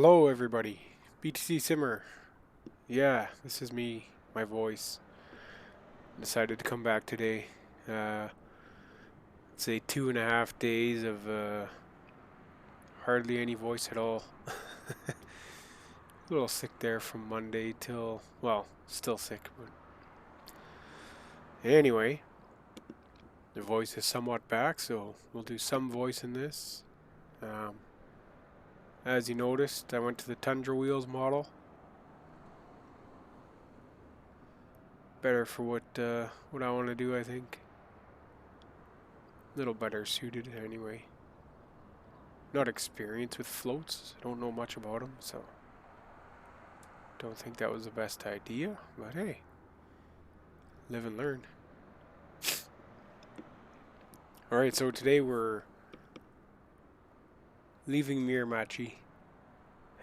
Hello everybody, BTC Simmer. Yeah, this is me, my voice. Decided to come back today. Let's say 2.5 days of hardly any voice at all. A little sick there from Monday till, well, still sick, but anyway, the voice is somewhat back, so we'll do some voice in this. As you noticed, I went to the Tundra Wheels model. Better for what I want to do, I think. A little better suited anyway. Not experienced with floats. I don't know much about them, so don't think that was the best idea. But hey, live and learn. Alright, so today we're leaving Miramichi,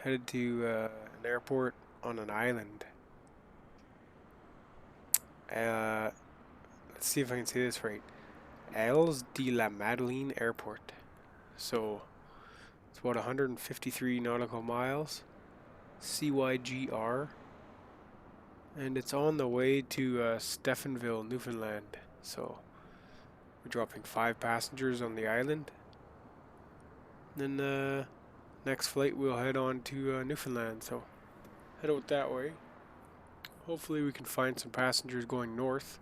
headed to an airport on an island. Let's see if I can say this right. Iles de la Madeleine Airport. So it's about 153 nautical miles. CYGR. And it's on the way to Stephenville, Newfoundland. So we're dropping 5 passengers on the island. Then next flight we'll head on to Newfoundland. So head out that way. Hopefully we can find some passengers going north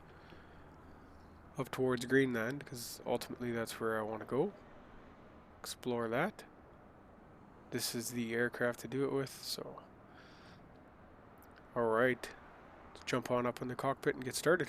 up towards Greenland, because ultimately that's where I want to go. Explore that. This is the aircraft to do it with. So alright, let's jump on up in the cockpit and get started.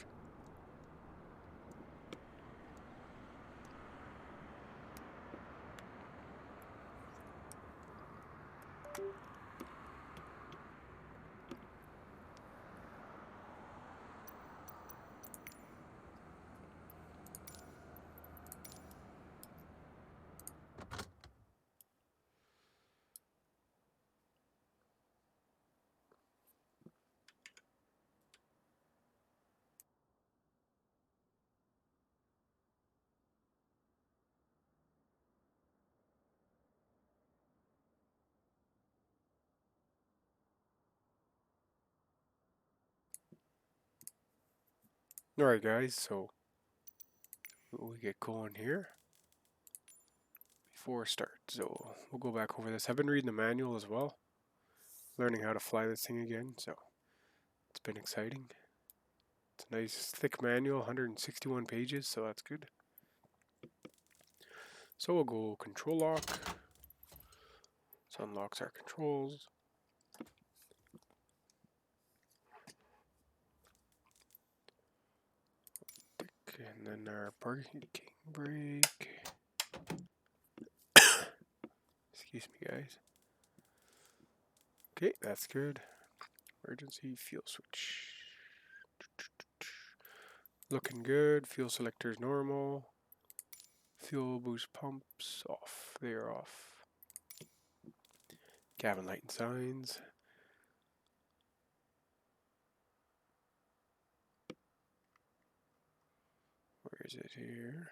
Alright guys, so we get going here before start. So we'll go back over this. I've been reading the manual as well, learning how to fly this thing again, so it's been exciting. It's a nice thick manual, 161 pages, so that's good. So we'll go control lock. This unlocks our controls. And then our parking brake. Excuse me, guys. Okay, that's good. Emergency fuel switch. Looking good. Fuel selector is normal. Fuel boost pumps off. They are off. Cabin light and signs. Where is it here?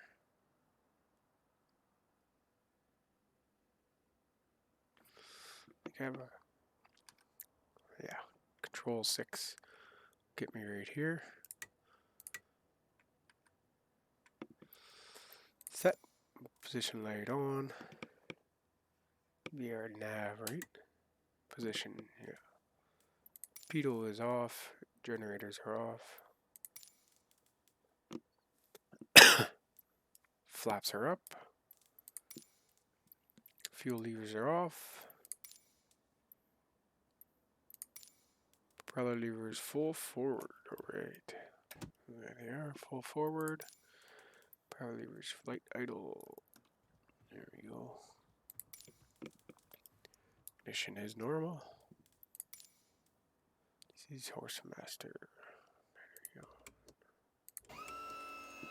Camera. Yeah, control 6. Get me right here. Set. Position light on. VR nav, right? Position, yeah. Pedal is off. Generators are off. Flaps are up. Fuel levers are off. Propeller levers full forward. Alright. There they are. Full forward. Propeller levers flight idle. There we go. Ignition is normal. This is horse master. There you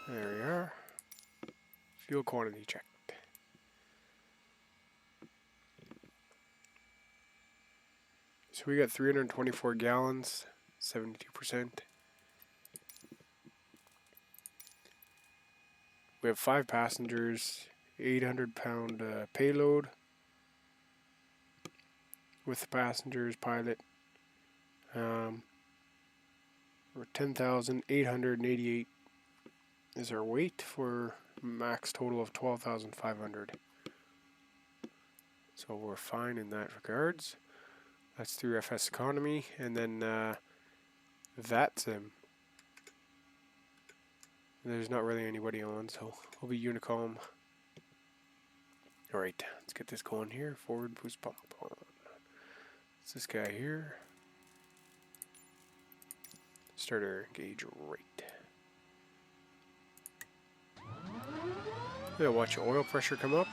go. There we are. Fuel quantity checked. So we got 324 gallons, 72%. We have 5 passengers, 800-pound payload. with passengers, pilot. We're 10,888 is our weight for max total of 12,500. So we're fine in that regards. That's through FSeconomy, and then Vatsim. There's not really anybody on, so we'll be Unicom. Alright, let's get this going here. Forward boost pump on. It's this guy here. Starter gauge right. Yeah, watch the oil pressure come up.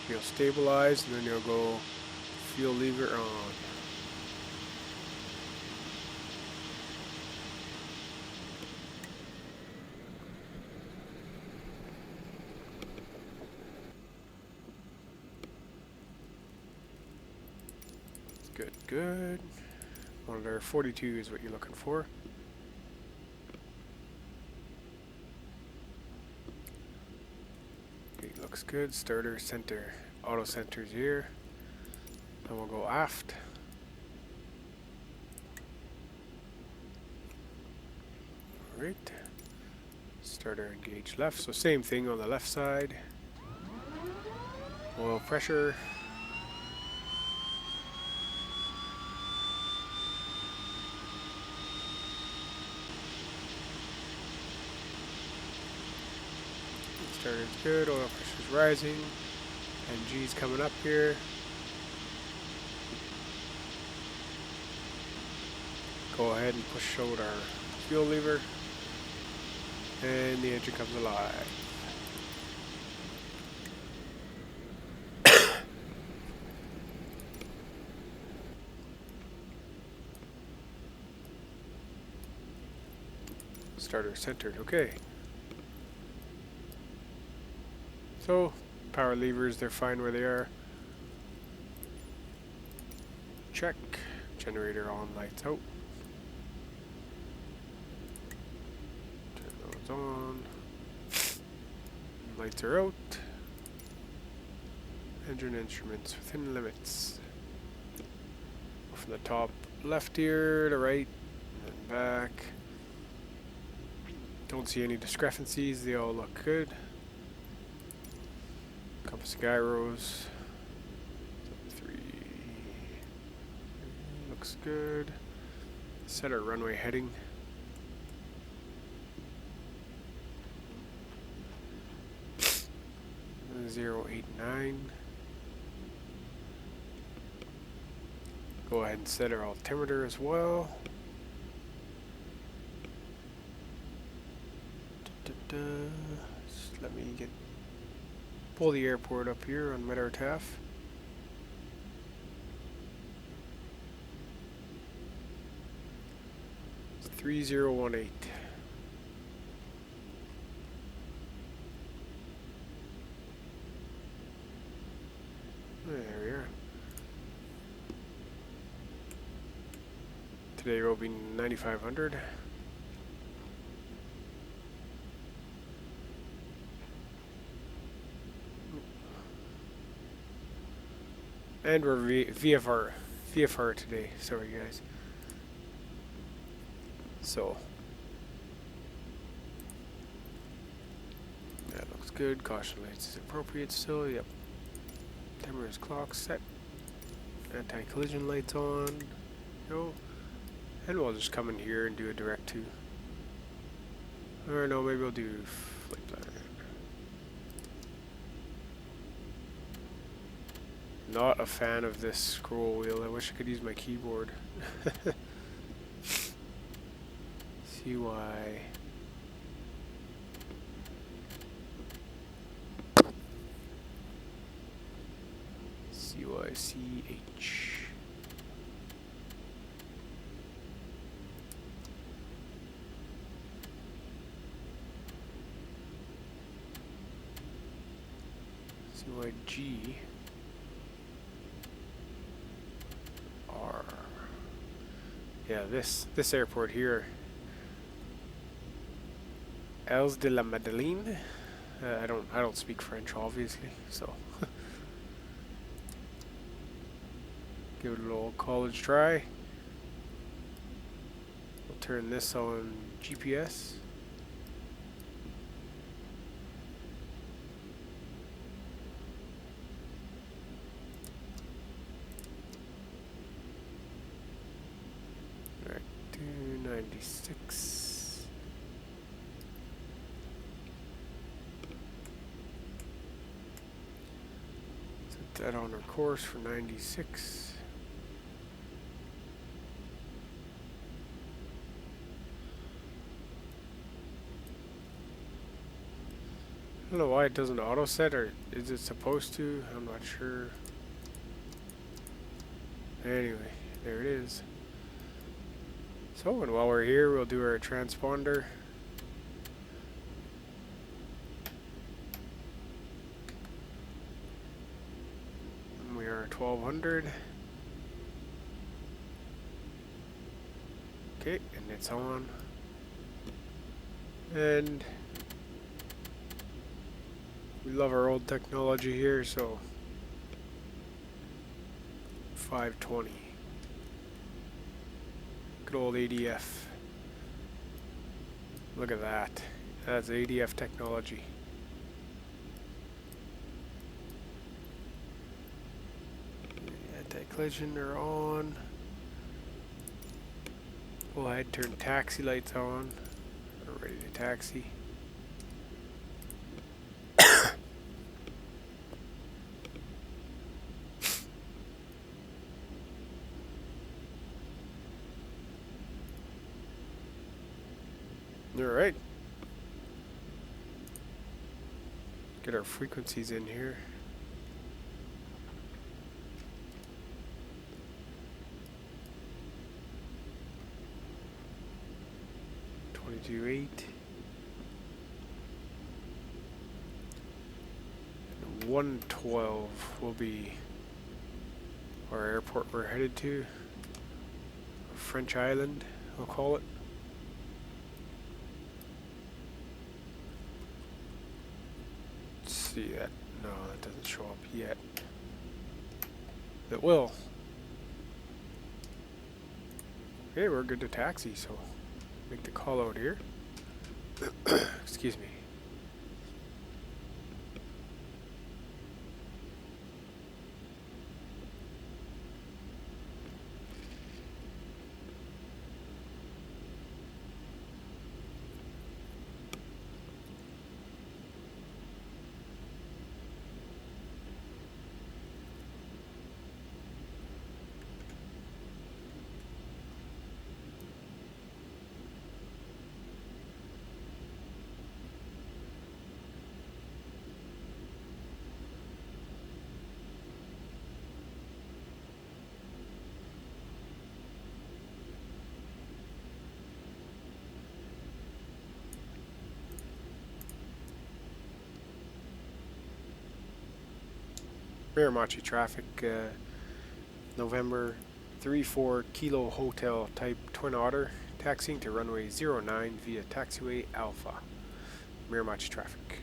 You'll stabilize, and then you'll go fuel lever on. Good, good. Monitor 42 is what you're looking for. Okay, looks good. Starter, center, auto centers here. Then we'll go aft. Alright. Starter engage left. So same thing on the left side. Oil pressure. Starter's good, oil pressure's rising, and G's coming up here. Go ahead and push out our fuel lever, and the engine comes alive. Starter centered, okay. So, power levers, they're fine where they are. Check. Generator on, lights out. Turn those on. Lights are out. Engine instruments within limits. Go from the top left here to right, and then back. Don't see any discrepancies, they all look good. Compass gyros. 3. Looks good. Set our runway heading. .089. Go ahead and set our altimeter as well. Just let me pull the airport up here on Medartaf. It's 3018. There we are. Today will be 9,500. And we're VFR today. Sorry, guys. So that looks good. Caution lights is appropriate still. Yep. Timer is clock set. Anti-collision lights on. Go. And we'll just come in here and do a direct to. Or no, maybe we'll do flight plan. Not a fan of this scroll wheel. I wish I could use my keyboard. CY. CYCH. CYG. R. Yeah, this airport here, Iles de la Madeleine. I don't speak French, obviously, so give it a little college try. We'll turn this on GPS. Alright, 296. Set that on our course for 96. I don't know why it doesn't auto set, or is it supposed to? I'm not sure. Anyway, there it is. So, and while we're here, we'll do our transponder. And we are 1200. Okay, and it's on. And we love our old technology here, so 520. Good old ADF. Look at that. That's ADF technology. Anti-collision are on. Go ahead, turn taxi lights on. We're ready to taxi. Alright. Get our frequencies in here. Do 8. 112 will be our airport we're headed to. French Island, I'll call it. Let's see that. No, that doesn't show up yet. It will. Okay, we're good to taxi, so make the call out here. Excuse me. Miramichi traffic, November 34 Kilo Hotel Type Twin Otter, taxiing to runway 09 via taxiway Alpha. Miramichi traffic.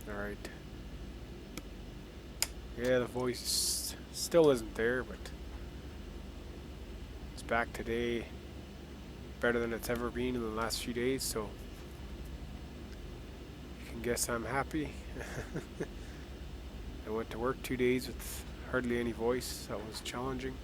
Alright. Yeah, the voice still isn't there, but it's back today. Better than it's ever been in the last few days, so you can guess I'm happy. I went to work 2 days with hardly any voice. That was challenging.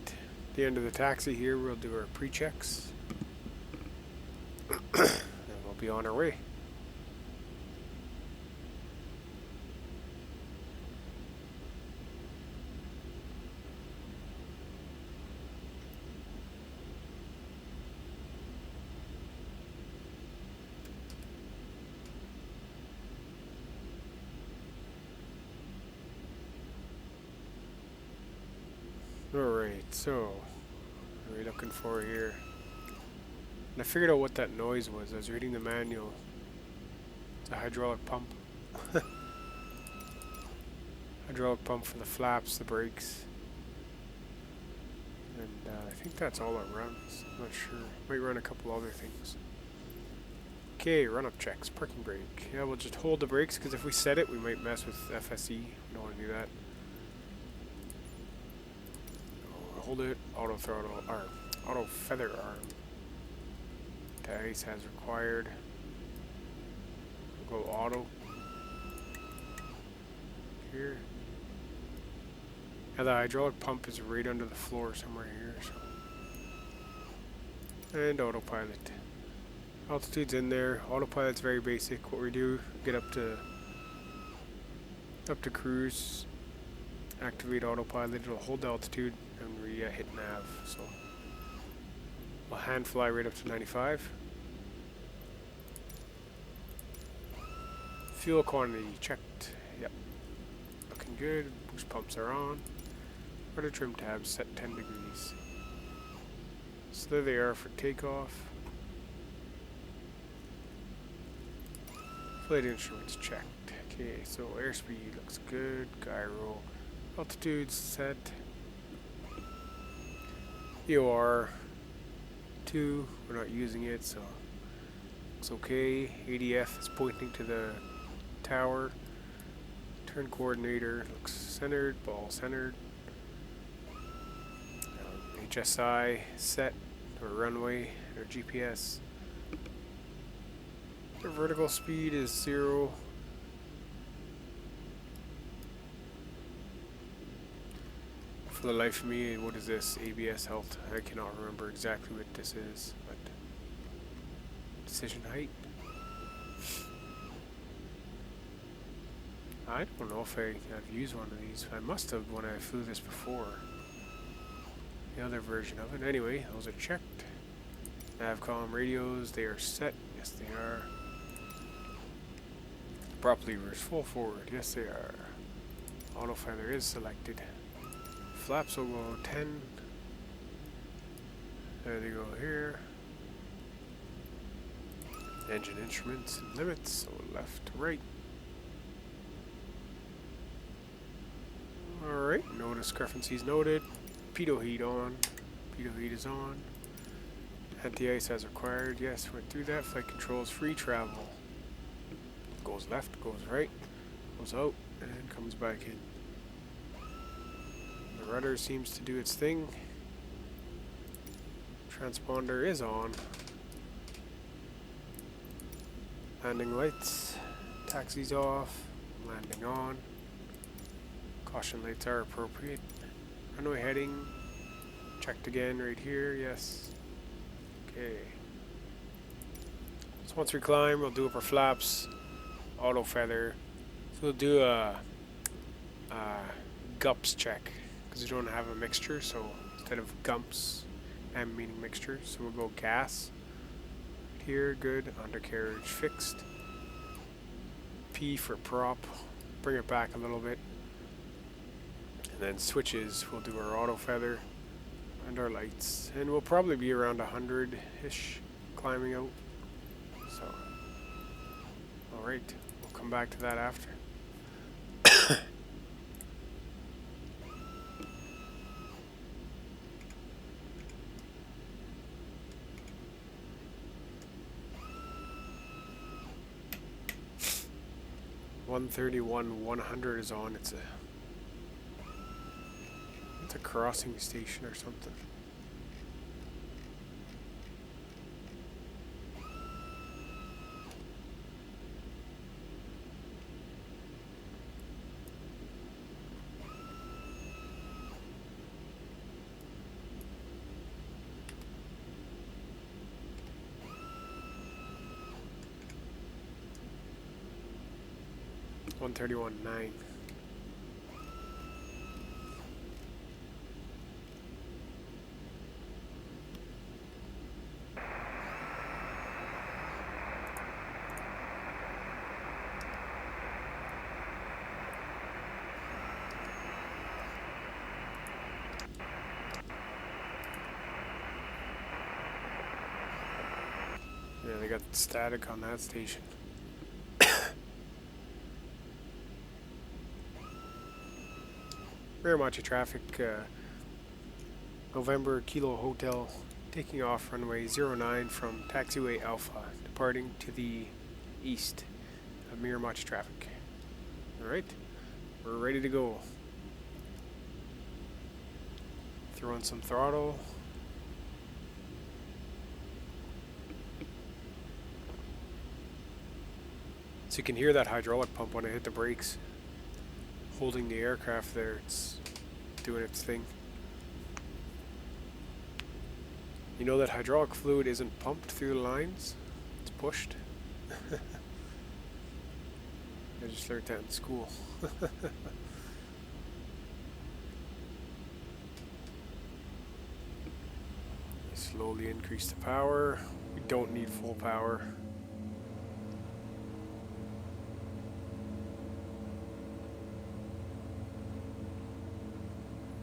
Alright, the end of the taxi here, we'll do our pre-checks. And we'll be on our way. Alright, so what are we looking for here? And I figured out what that noise was. I was reading the manual. It's a hydraulic pump. Hydraulic pump for the flaps, the brakes. And I think that's all it runs. I'm not sure. Might run a couple other things. Okay, run-up checks. Parking brake. Yeah, we'll just hold the brakes because if we set it, we might mess with FSE. We don't want to do that. Hold it, auto throttle, or auto feather arm. Ice has required. We'll go auto. Here. Now the hydraulic pump is right under the floor somewhere here, so. And autopilot. Altitude's in there. Autopilot's very basic. What we do, get up to cruise, activate autopilot, it'll hold the altitude, and we hit nav, so we'll hand fly right up to 95. Fuel quantity checked. Yep. Looking good. Boost pumps are on. Rudder trim tabs set 10 degrees. So there they are for takeoff. Flight instruments checked. Okay, so airspeed looks good. Gyro. Altitude set. EOR 2. We're not using it, so looks okay. ADF is pointing to the tower. Turn coordinator looks centered, ball centered. HSI set, or runway, or GPS. The vertical speed is 0. For the life of me, what is this? ABS health. I cannot remember exactly what this is, but decision height. I don't know if I've used one of these. I must have when I flew this before. The other version of it. Anyway, those are checked. Nav column radios, they are set. Yes, they are. Prop levers full forward. Yes, they are. Auto feather is selected. Flaps will go 10. There they go here. Engine instruments and limits, so left to right. Alright, no discrepancies noted. Pitot heat on. Pitot heat is on. Anti-ice as required. Yes, went through that. Flight controls free travel. Goes left, goes right, goes out, and comes back in. The rudder seems to do its thing. Transponder is on. Landing lights. Taxi's off. Landing on. Caution lights are appropriate. Runway heading. Checked again right here. Yes. Okay. So once we climb, we'll do up our flaps. Auto feather. So we'll do a GUPS check because we don't have a mixture. So instead of GUMPS, M meaning mixture. So we'll go gas. Here, good. Undercarriage fixed. P for prop. Bring it back a little bit. And then switches, we'll do our auto feather and our lights. And we'll probably be around 100-ish climbing out. So, alright, we'll come back to that after. (131-100) is on. It's a crossing station or something. 131.9. Yeah, they got static on that station. Miramichi traffic, November Kilo Hotel, taking off runway 09 from taxiway Alpha, departing to the east of Miramichi traffic. Alright, we're ready to go. Throw in some throttle. So you can hear that hydraulic pump when I hit the brakes. Holding the aircraft there, it's doing its thing. You know that hydraulic fluid isn't pumped through the lines, it's pushed. I just learned that in school. Slowly increase the power. We don't need full power.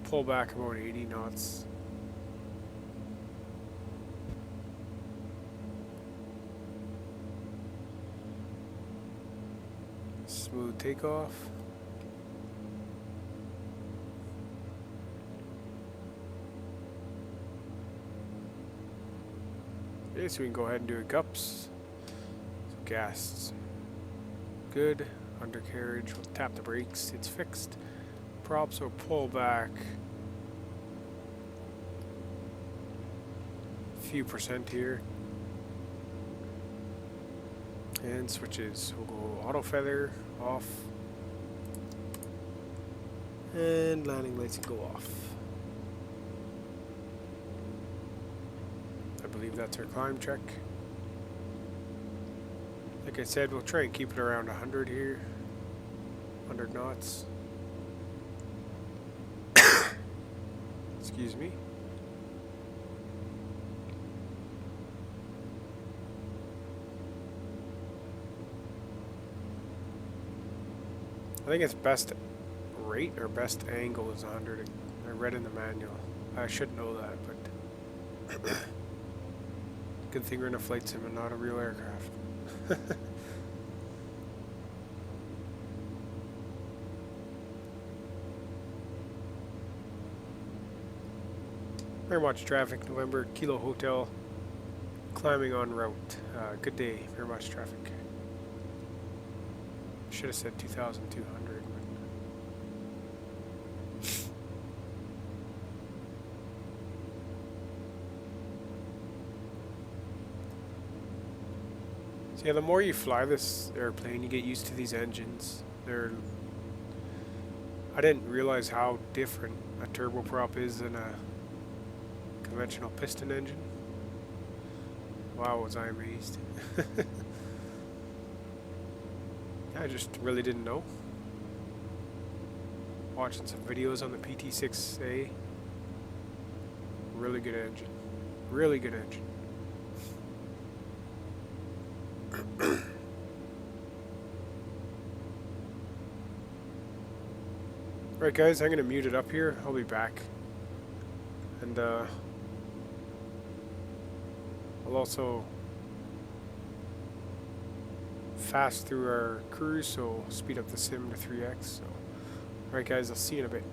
Pull back about 80 knots. Smooth takeoff. Okay, so we can go ahead and do a gups. So gas. Good. Undercarriage. We'll tap the brakes. It's fixed. Props will pull back a few percent here. And switches. We'll go auto feather off. And landing lights will go off. I believe that's our climb check. Like I said, we'll try and keep it around 100 here. 100 knots. Excuse me. I think its best rate or best angle is 100. I read in the manual. I should know that, but good thing we're in a flight sim and not a real aircraft. Miramichi traffic, November Kilo Hotel, climbing en route. Good day, Miramichi traffic. Should have said 2,200. So yeah, the more you fly this airplane, you get used to these engines. I didn't realize how different a turboprop is than a conventional piston engine. Wow, was I amazed. I just really didn't know. Watching some videos on the PT6A. Really good engine. Really good engine. Right guys, I'm going to mute it up here. I'll be back. And I'll also fast through our cruise, so speed up the sim to 3x. So, alright guys, I'll see you in a bit.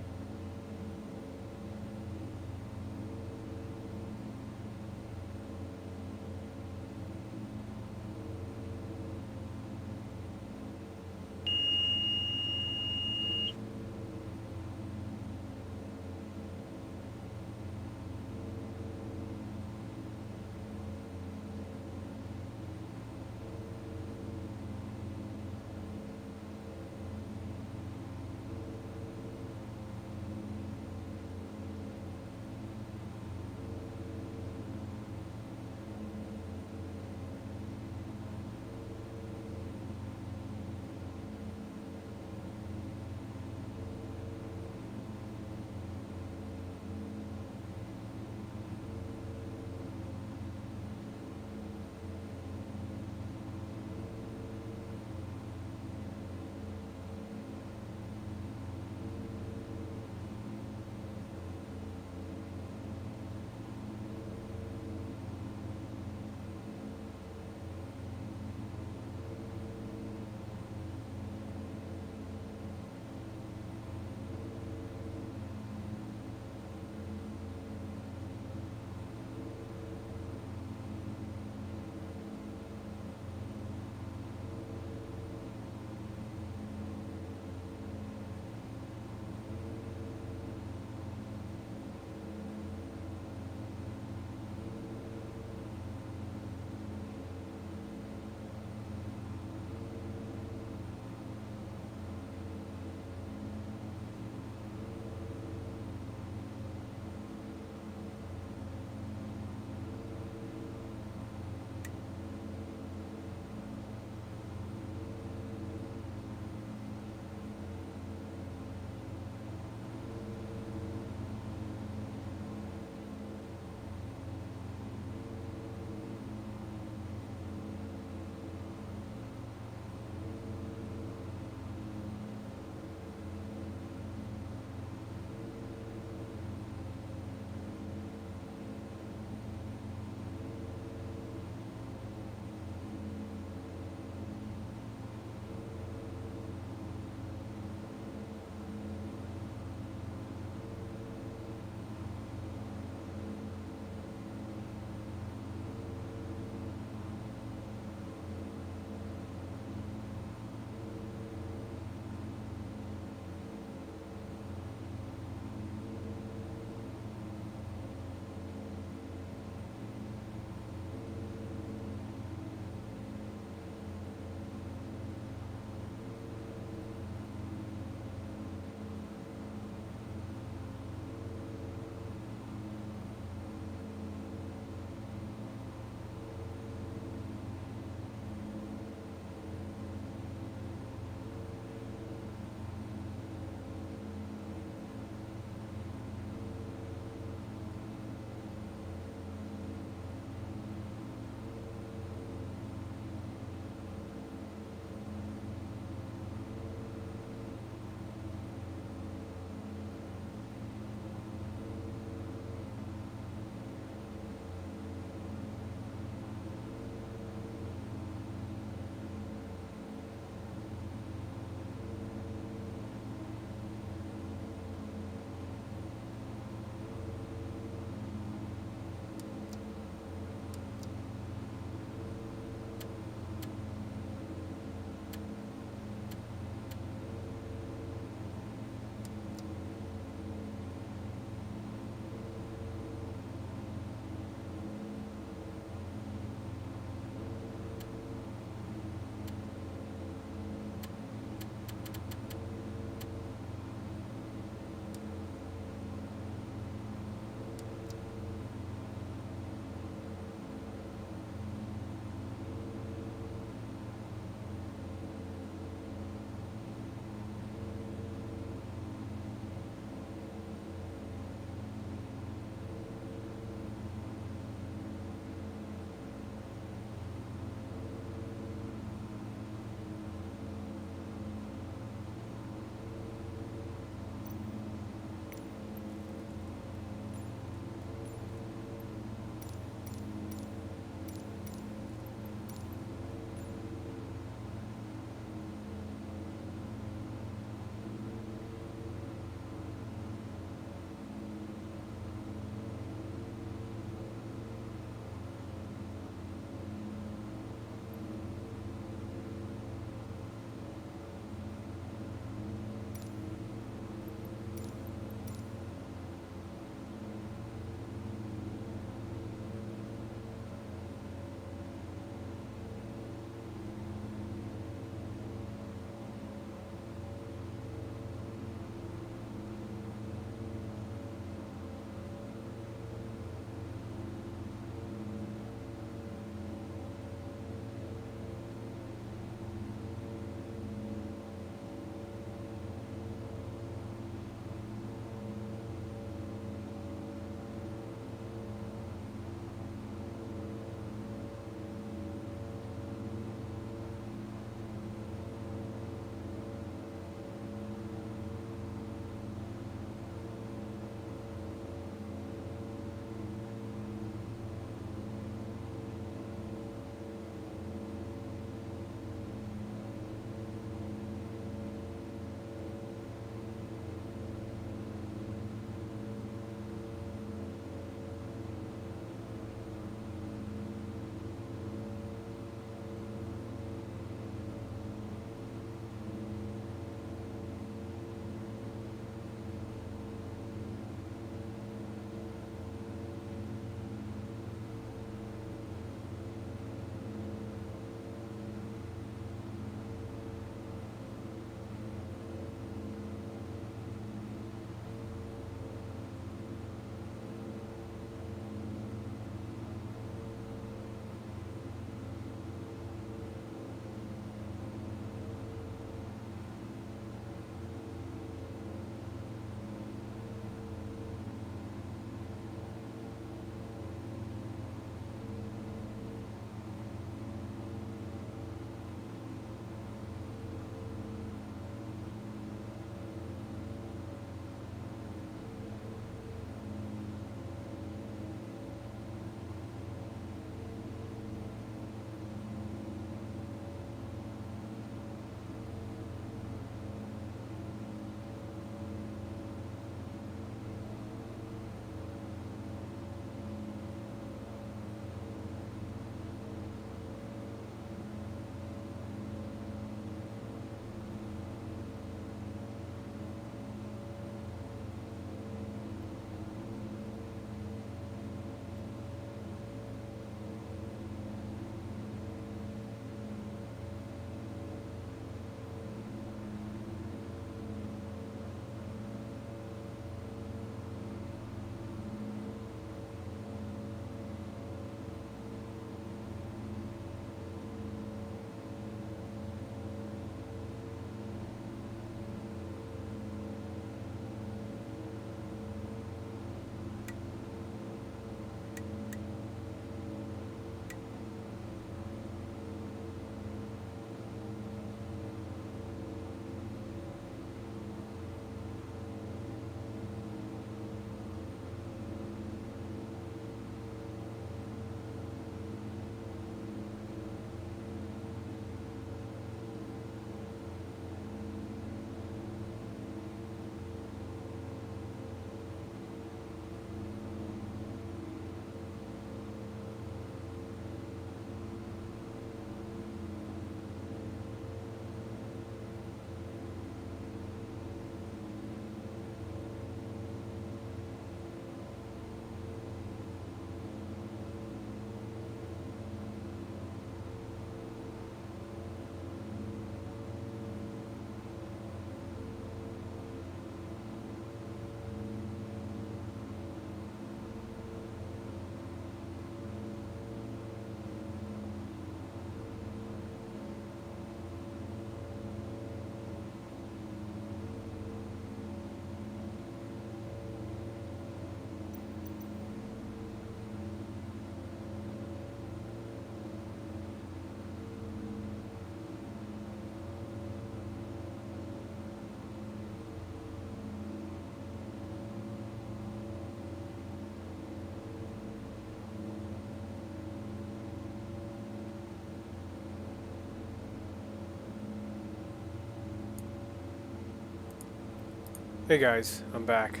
Hey guys, I'm back.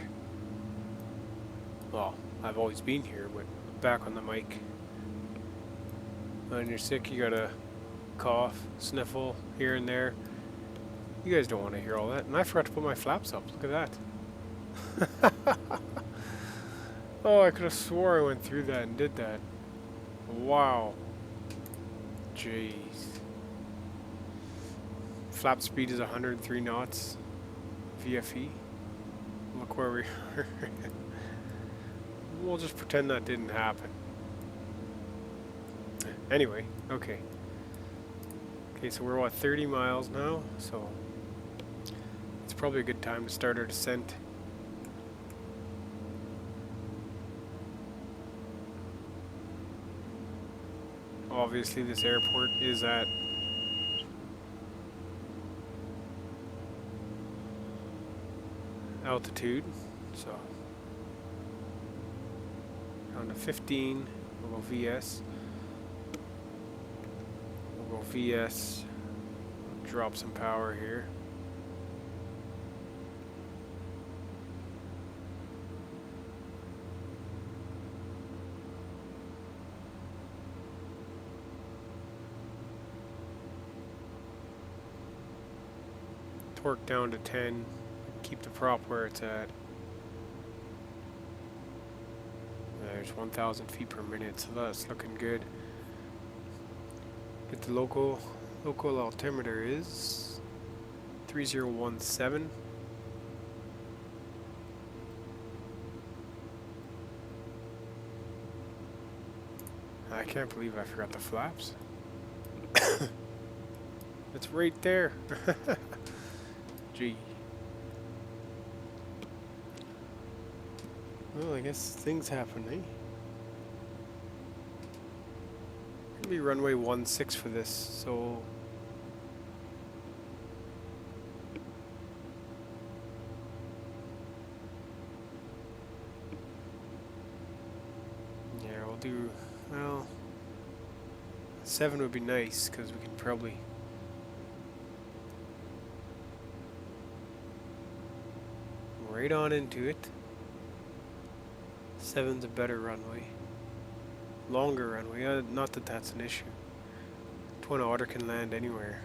Well, I've always been here, but back on the mic. When you're sick, you gotta cough, sniffle here and there. You guys don't want to hear all that. And I forgot to put my flaps up. Look at that. Oh, I could have swore I went through that and did that. Wow. Jeez. Flap speed is 103 knots. VFE. Look where we are. We'll just pretend that didn't happen. Anyway, okay. Okay, so we're what, 30 miles now? So it's probably a good time to start our descent. Obviously this airport is at altitude, so down to 15, we'll go VS. We'll go VS, drop some power here. Torque down to 10, keep the prop where it's at. There's 1,000 feet per minute, so that's looking good. Get the local altimeter is 3017. I can't believe I forgot the flaps. It's right there. Gee. Well, I guess things happen, eh? It'll be runway 16 for this, so yeah, we'll do, well, 7 would be nice because we can probably right on into it. 7's a better runway. Longer runway, not that that's an issue. Twin Otter can land anywhere.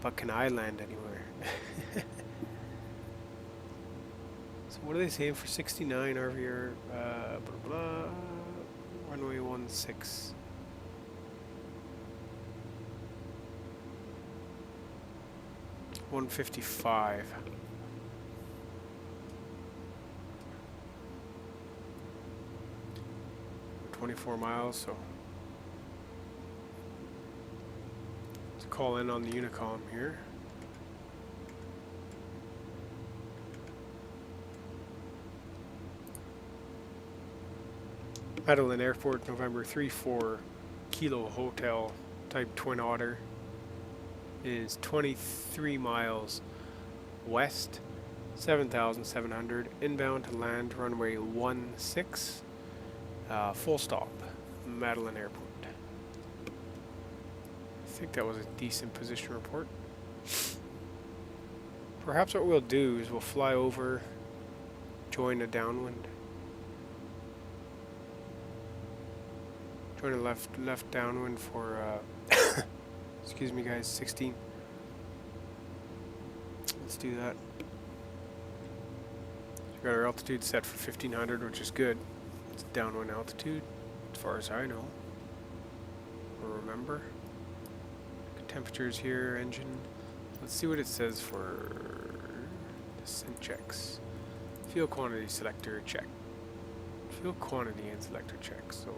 But can I land anywhere? So what are they saying for 69 RVR? Blah, blah, runway 16. $155. 24 miles, so let's call in on the Unicom here. Madeleine Airport, November 34 Kilo Hotel, type Twin Otter, is 23 miles west, 7,700, inbound to land runway 16. Full stop, Madeleine Airport. I think that was a decent position report. Perhaps what we'll do is we'll fly over, join a downwind. Join a left downwind for, excuse me guys, 16. Let's do that. We got our altitude set for 1500, which is good. It's downwind altitude, as far as I know. Or remember. Temperatures here, engine. Let's see what it says for descent checks. Fuel quantity selector check. Fuel quantity and selector check. So,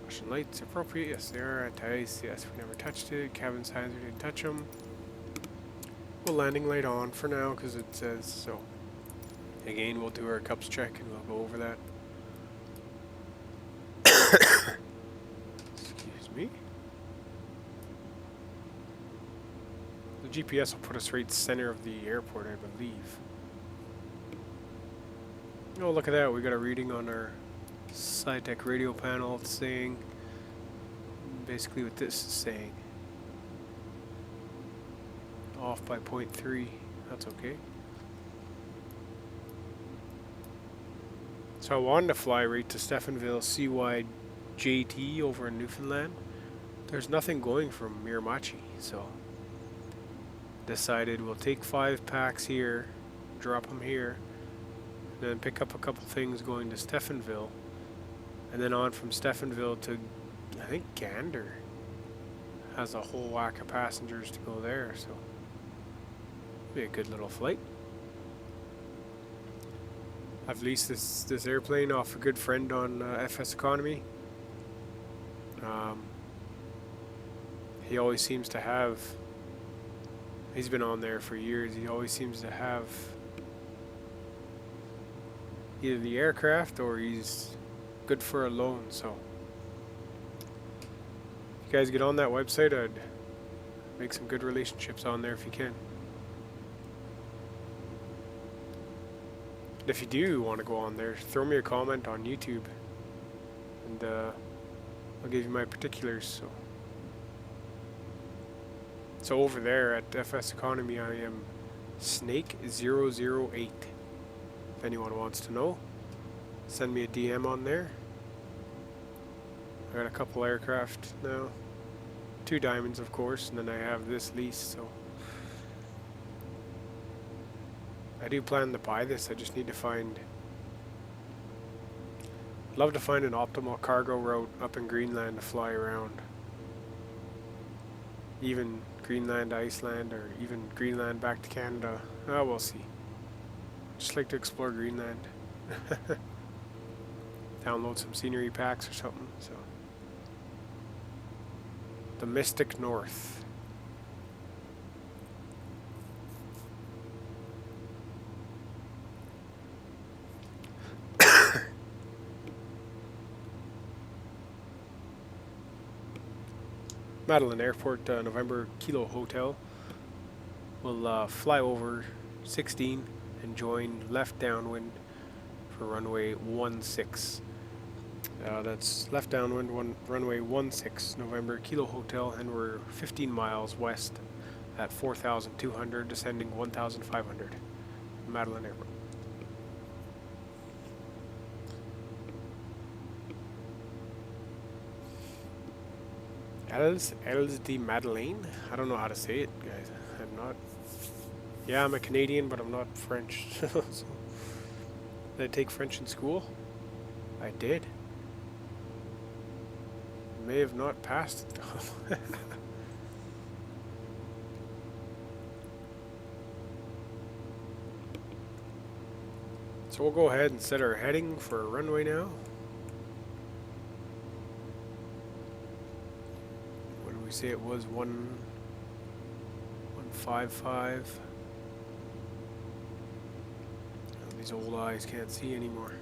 Russian lights appropriate. Yes, they are. Anti-ice. Yes, we never touched it. Cabin signs, we didn't touch them. Well, landing light on for now because it says so. Again, we'll do our cups check and we'll go over that. Excuse me. The GPS will put us right center of the airport, I believe. Oh, look at that. We got a reading on our CYCH radio panel. It's saying basically what this is saying. Off by 0.3. That's okay. So I wanted to fly right to Stephenville CYJT over in Newfoundland. There's nothing going from Miramichi, so decided we'll take 5 packs here, drop them here, and then pick up a couple things going to Stephenville, and then on from Stephenville to, I think, Gander has a whole whack of passengers to go there, so be a good little flight. I've leased this airplane off a good friend on FSeconomy. He always seems to have, he's been on there for years, he always seems to have either the aircraft or he's good for a loan, so if you guys get on that website, I'd make some good relationships on there if you can. If you do want to go on there, throw me a comment on YouTube, and I'll give you my particulars. So over there at FSeconomy, I am Snake008. If anyone wants to know, send me a DM on there. I got a couple aircraft now, 2 diamonds of course, and then I have this lease, so I do plan to buy this. I just need to find, love to find an optimal cargo route up in Greenland to fly around. Even Greenland to Iceland, or even Greenland back to Canada. Oh, we'll see. Just like to explore Greenland. Download some scenery packs or something, so. The Mystic North. Madeleine Airport, November Kilo Hotel. We'll fly over 16 and join left downwind for runway 16. That's left downwind, runway 16, November Kilo Hotel, and we're 15 miles west at 4,200, descending 1,500. Madeleine Airport. Iles de Madeleine? I don't know how to say it, guys. I'm not. Yeah, I'm a Canadian, but I'm not French. So, did I take French in school? I did. May have not passed it though. So we'll go ahead and set our heading for a runway now. What did we say it was? 155. Oh, these old eyes can't see anymore.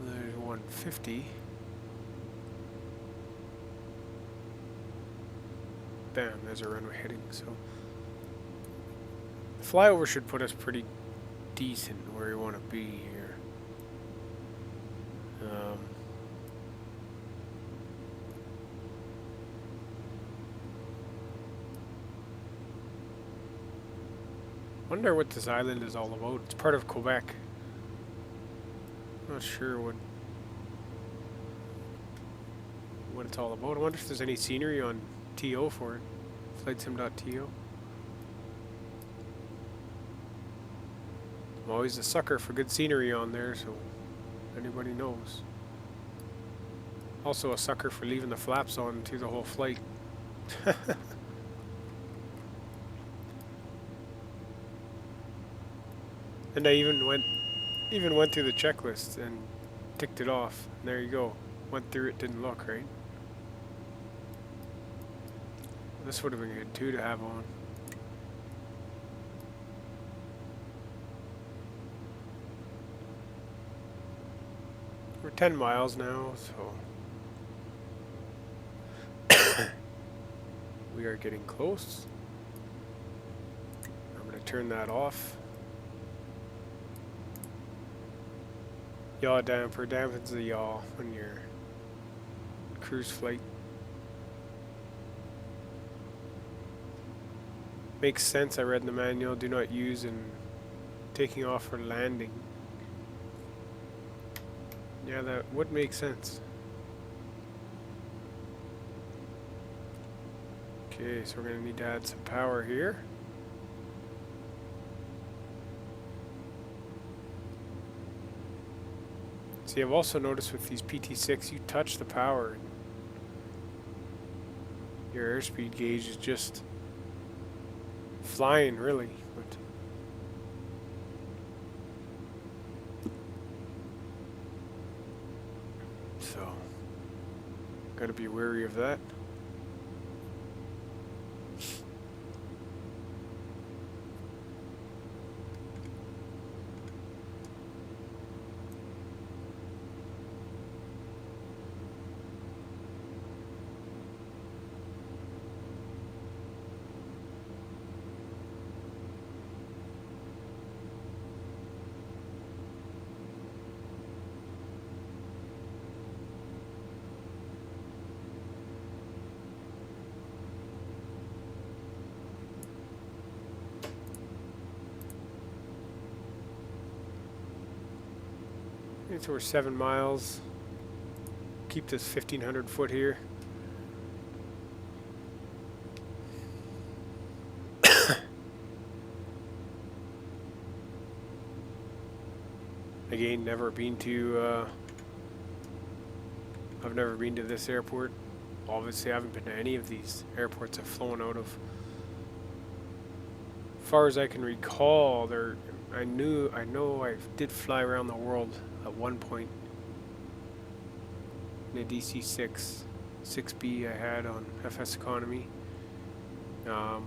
There's 150. Bam, there's our runway heading. So the flyover should put us pretty decent where we want to be here. Wonder what this island is all about. It's part of Quebec. Not sure what it's all about. I wonder if there's any scenery on TO for it. Flightsim.to. I'm always a sucker for good scenery on there, so anybody knows. Also a sucker for leaving the flaps on through the whole flight. And I even went through the checklist and ticked it off. And there you go. Went through it, didn't look right. This would have been good too to have on. We're 10 miles now, so we are getting close. I'm going to turn that off. Yaw damper dampens the yaw when you're cruise flight. Makes sense, I read in the manual, do not use in taking off or landing. Yeah, that would make sense. Okay, so we're going to need to add some power here. See, I've also noticed with these PT6, you touch the power, and your airspeed gauge is just flying, really. But so, gotta be wary of that. So we're 7 miles. Keep this 1,500 foot here. Again, never been to. I've never been to this airport. Obviously, I haven't been to any of these airports I've flown out of. As far as I can recall, I know I did fly around the world at one point in a DC-6 6B I had on FSeconomy. I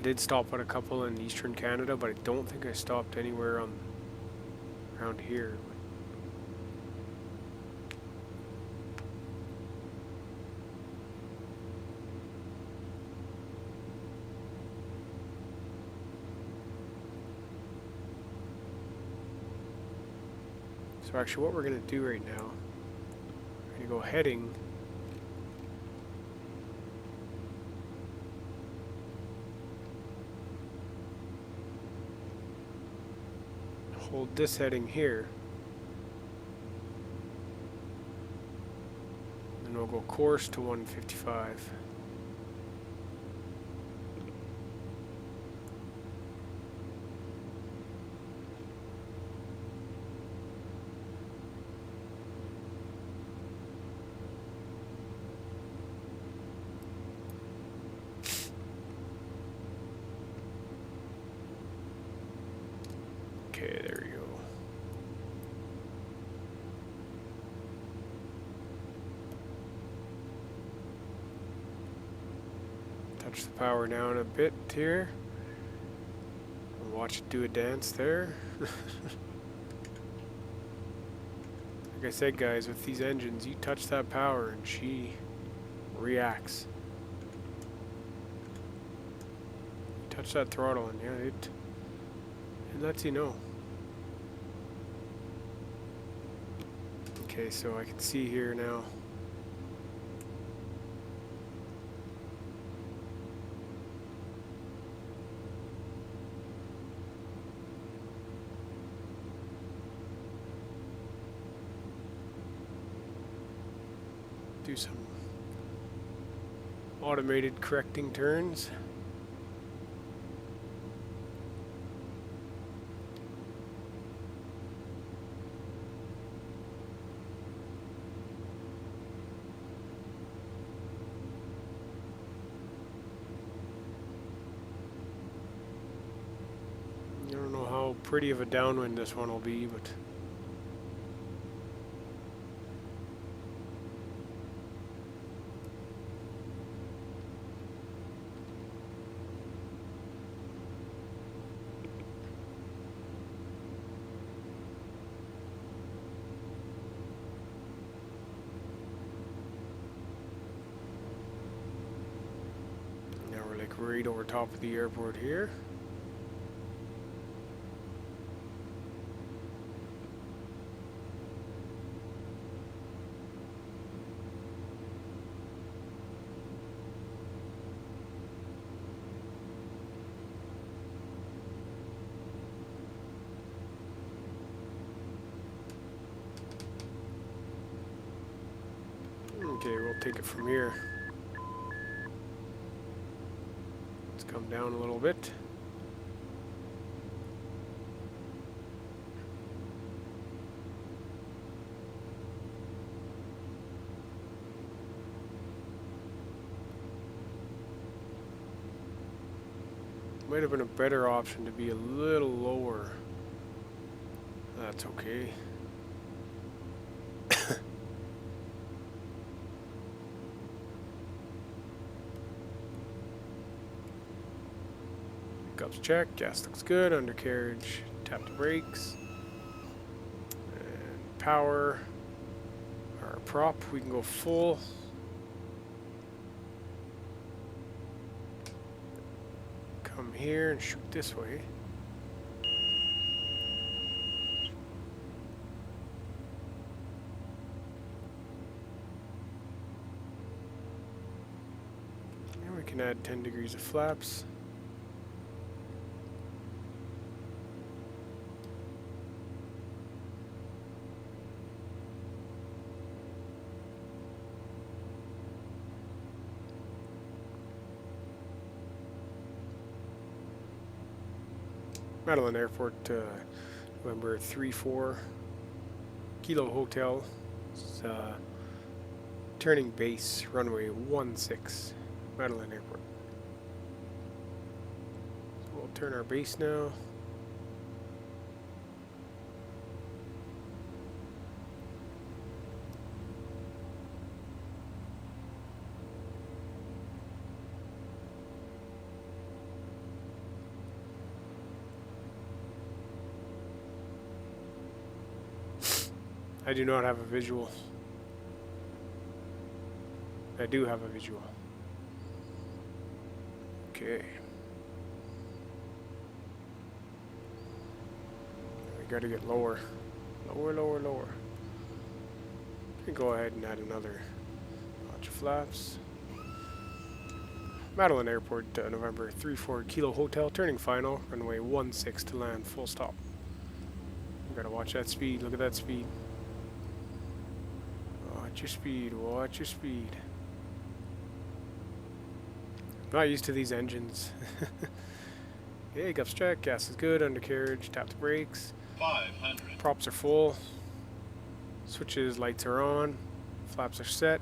did stop at a couple in Eastern Canada, but I don't think I stopped anywhere around here. So actually what we're going to do right now, we're going to go heading hold this heading here, and we'll go course to 155. Okay, there we go. Touch the power down a bit here. And watch it do a dance there. Like I said, guys, with these engines, you touch that power and she reacts. You touch that throttle and yeah, it lets you know. Okay, so I can see here now. Do some automated correcting turns. I don't know how pretty of a downwind this one will be, but now we're like right over top of the airport here. take it from here. Let's come down a little bit. Might have been a better option to be a little lower. That's okay. Pickups check, gas looks good, undercarriage, tap the brakes. And power, our prop, we can go full. Come here and shoot this way. And we can add 10 degrees of flaps. Madeleine Airport, November 3-4, Kilo Hotel, turning base, runway 16, Madeleine Airport. So we'll turn our base now. I do not have a visual. I do have a visual. Okay. We gotta get lower. Lower, lower, lower. We go ahead and add another bunch of flaps. Madeleine Airport, November 3-4, Kilo Hotel, turning final, runway 16 to land, full stop. We gotta watch that speed, look at that speed. Watch your speed, watch your speed. I'm not used to these engines. Okay, gups check, gas is good, undercarriage, tap the brakes. 500. Props are full. Switches, lights are on. Flaps are set.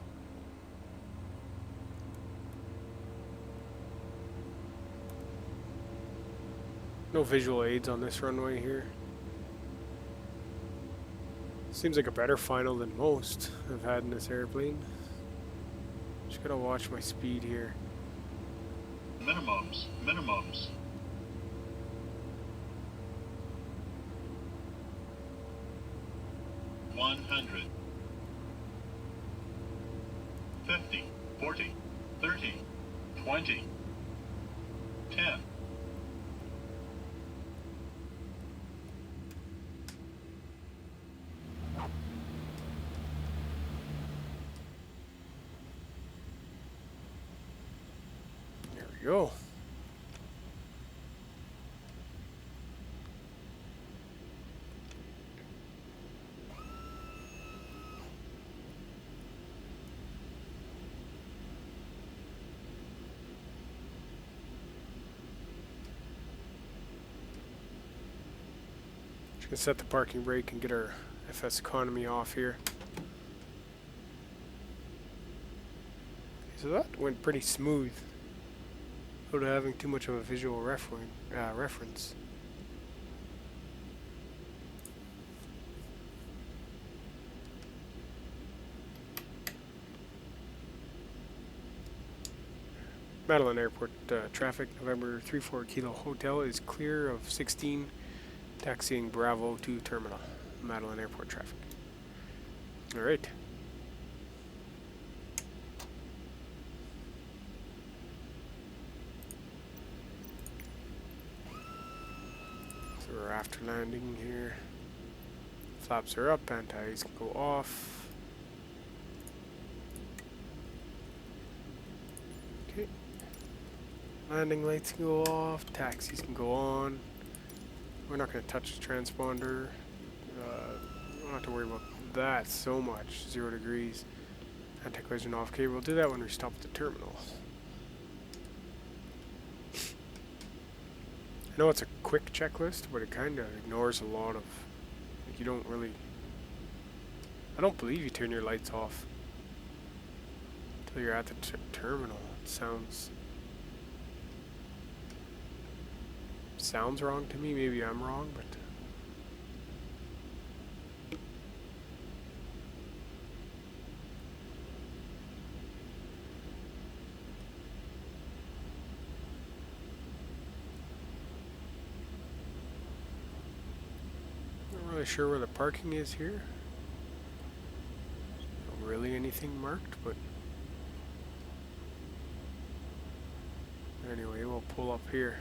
No visual aids on this runway here. Seems like a better final than most I've had in this airplane. Just gotta watch my speed here. Minimums, minimums. $100. 50, 40, 30, 20, 10. Go. Just gonna set the parking brake and get our FS economy off here. So that went pretty smooth. Without having too much of a visual reference. Madeleine Airport traffic, November 3-4 Kilo Hotel is clear of 16, taxiing Bravo to terminal. Madeleine Airport traffic. Alright. We're after landing here. Flaps are up, anti-ice can go off. Okay. Landing lights can go off, taxis can go on. We're not going to touch the transponder. We don't have to worry about that so much. 0 degrees. Anti-collision off. Okay, we'll do that when we stop at the terminal. I know it's a quick checklist, but it kind of ignores a lot of, like, you don't really, I don't believe you turn your lights off until you're at the terminal. It sounds wrong to me. Maybe I'm wrong, but not really sure where the parking is here. Not really anything marked, but anyway, we'll pull up here.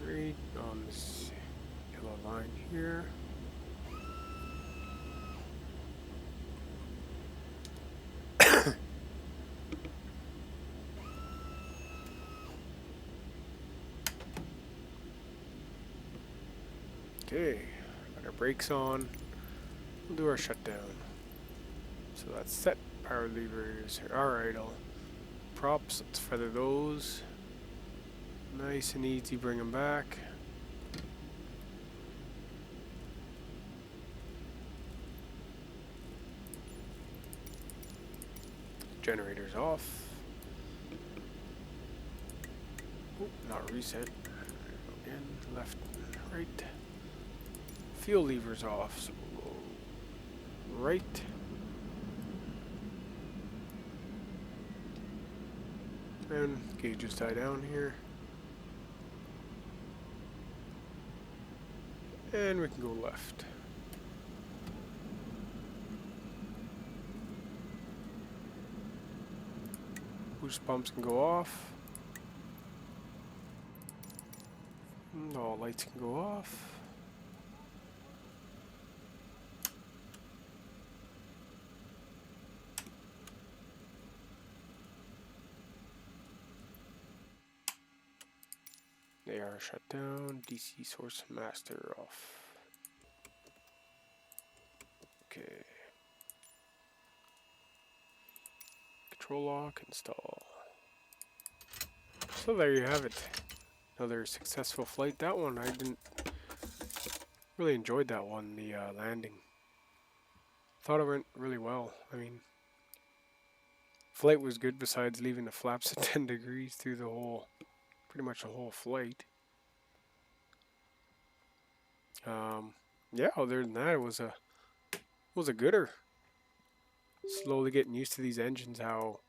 Right on this yellow line here. Okay, got our brakes on. We'll do our shutdown. So that's set. Power levers. Alright, props, let's feather those. Nice and easy, bring them back. Generators off. Oop, not reset. Again, left, right. Fuel levers off. So we'll go right. And gauges die down here. And we can go left. Boost pumps can go off. And all lights can go off. They are shut down. DC source master off. Okay. Control lock install. So there you have it. Another successful flight. That one I didn't really enjoyed that one, the landing. Thought it went really well. I mean, flight was good besides leaving the flaps at 10 degrees through the whole, pretty much the whole flight. Yeah, other than that, it was a gooder. Slowly getting used to these engines, how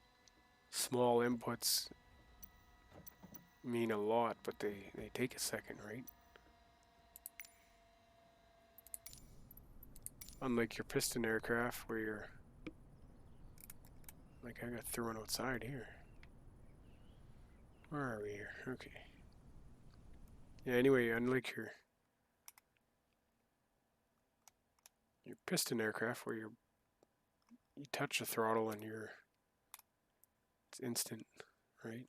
small inputs mean a lot, but they take a second, right? Unlike your piston aircraft, where you're like, I got thrown outside here. Where are we here? Okay. Yeah, anyway, unlike your piston aircraft, where you touch the throttle and it's instant, right?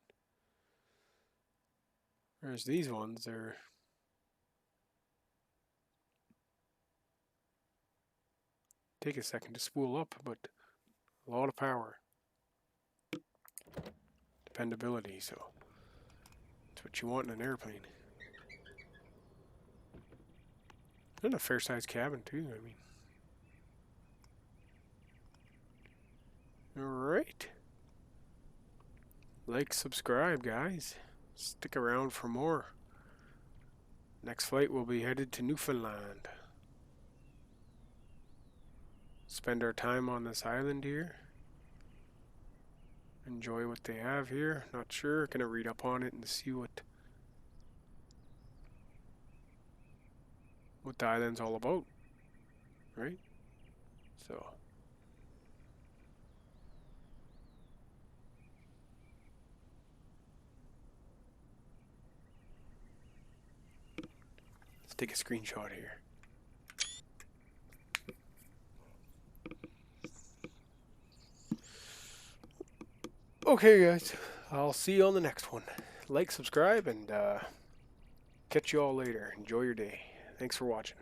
Whereas these ones, they're take a second to spool up, but a lot of power, dependability. So that's what you want in an airplane. And a fair-sized cabin too. I mean. Alright. Like, subscribe, guys. Stick around for more. Next flight will be headed to Newfoundland. Spend our time on this island here. Enjoy what they have here. Not sure. Gonna read up on it and see what the island's all about. Right? So. Let's take a screenshot here. Okay, guys. I'll see you on the next one. Like, subscribe, and catch you all later. Enjoy your day. Thanks for watching.